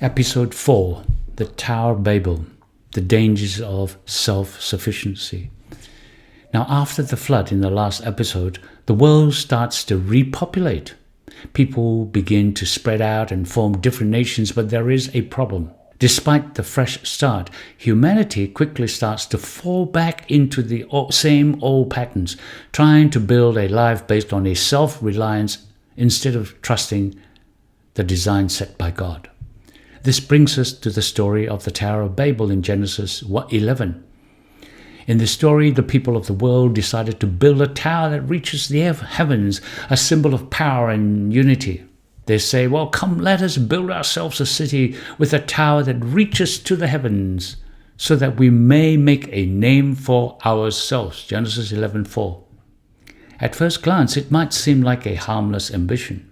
Episode 4, The Tower of Babel, the dangers of self-sufficiency. Now, after the flood in the last episode, the world starts to repopulate. People begin to spread out and form different nations, but there is a problem. Despite the fresh start, humanity quickly starts to fall back into the same old patterns, trying to build a life based on a self-reliance instead of trusting the design set by God. This brings us to the story of the Tower of Babel in Genesis 11. In this story, the people of the world decided to build a tower that reaches the heavens, a symbol of power and unity. They say, well, come, let us build ourselves a city with a tower that reaches to the heavens, so that we may make a name for ourselves. Genesis 11:4. At first glance, it might seem like a harmless ambition.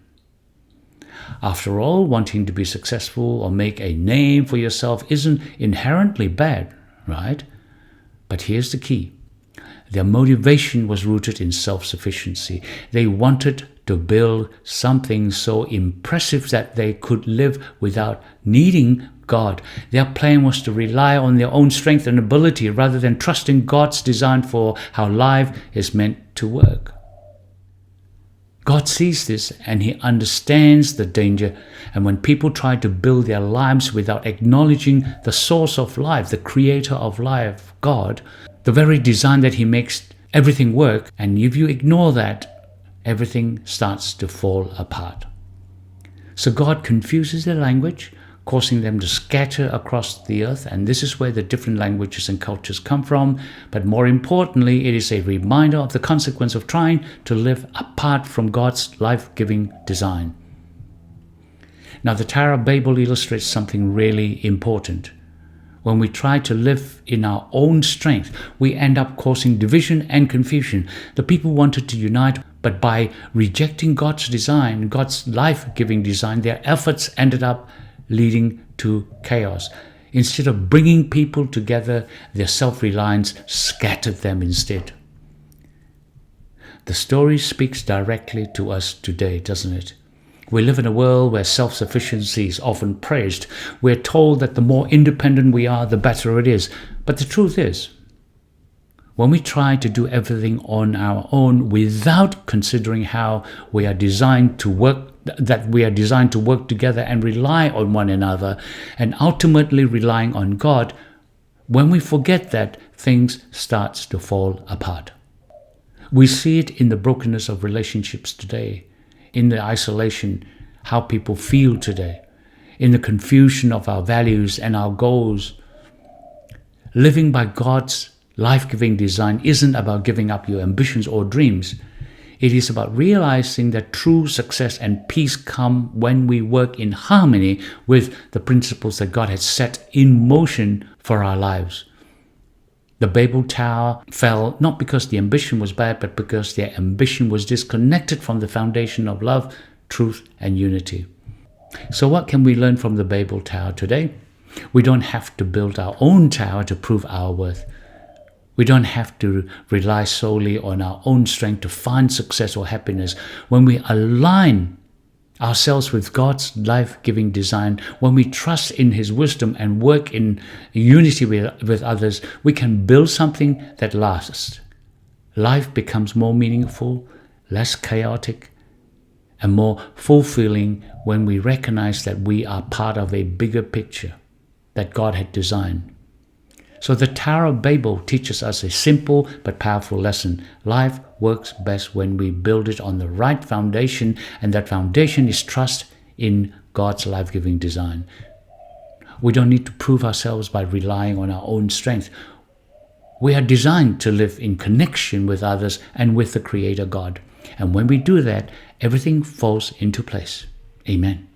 After all, wanting to be successful or make a name for yourself isn't inherently bad, right? But here's the key. Their motivation was rooted in self-sufficiency. They wanted to build something so impressive that they could live without needing God. Their plan was to rely on their own strength and ability rather than trusting God's design for how life is meant to work. God sees this and He understands the danger. And when people try to build their lives without acknowledging the source of life, the creator of life, God, the very design that He makes everything work, and if you ignore that, everything starts to fall apart. So God confuses their language, causing them to scatter across the earth, and this is where the different languages and cultures come from. But more importantly, it is a reminder of the consequence of trying to live apart from God's life-giving design. Now, the Tower of Babel illustrates something really important. When we try to live in our own strength, we end up causing division and confusion. The people wanted to unite, but by rejecting God's design, God's life-giving design, their efforts ended up leading to chaos. Instead of bringing people together, their self-reliance scattered them instead. The story speaks directly to us today, doesn't it? We live in a world where self-sufficiency is often praised. We're told that the more independent we are, the better it is. But the truth is, when we try to do everything on our own without considering how we are designed to work together and rely on one another, and ultimately relying on God, when we forget that, things start to fall apart. We see it in the brokenness of relationships today, in the isolation, how people feel today, in the confusion of our values and our goals. Living by God's life-giving design isn't about giving up your ambitions or dreams. It is about realizing that true success and peace come when we work in harmony with the principles that God has set in motion for our lives. The Babel Tower fell not because the ambition was bad, but because their ambition was disconnected from the foundation of love, truth, and unity. So what can we learn from the Babel Tower today? We don't have to build our own tower to prove our worth. We don't have to rely solely on our own strength to find success or happiness. When we align ourselves with God's life-giving design, when we trust in His wisdom and work in unity with others, we can build something that lasts. Life becomes more meaningful, less chaotic, and more fulfilling when we recognize that we are part of a bigger picture that God had designed. So the Tower of Babel teaches us a simple but powerful lesson. Life works best when we build it on the right foundation, and that foundation is trust in God's life-giving design. We don't need to prove ourselves by relying on our own strength. We are designed to live in connection with others and with the Creator God. And when we do that, everything falls into place. Amen.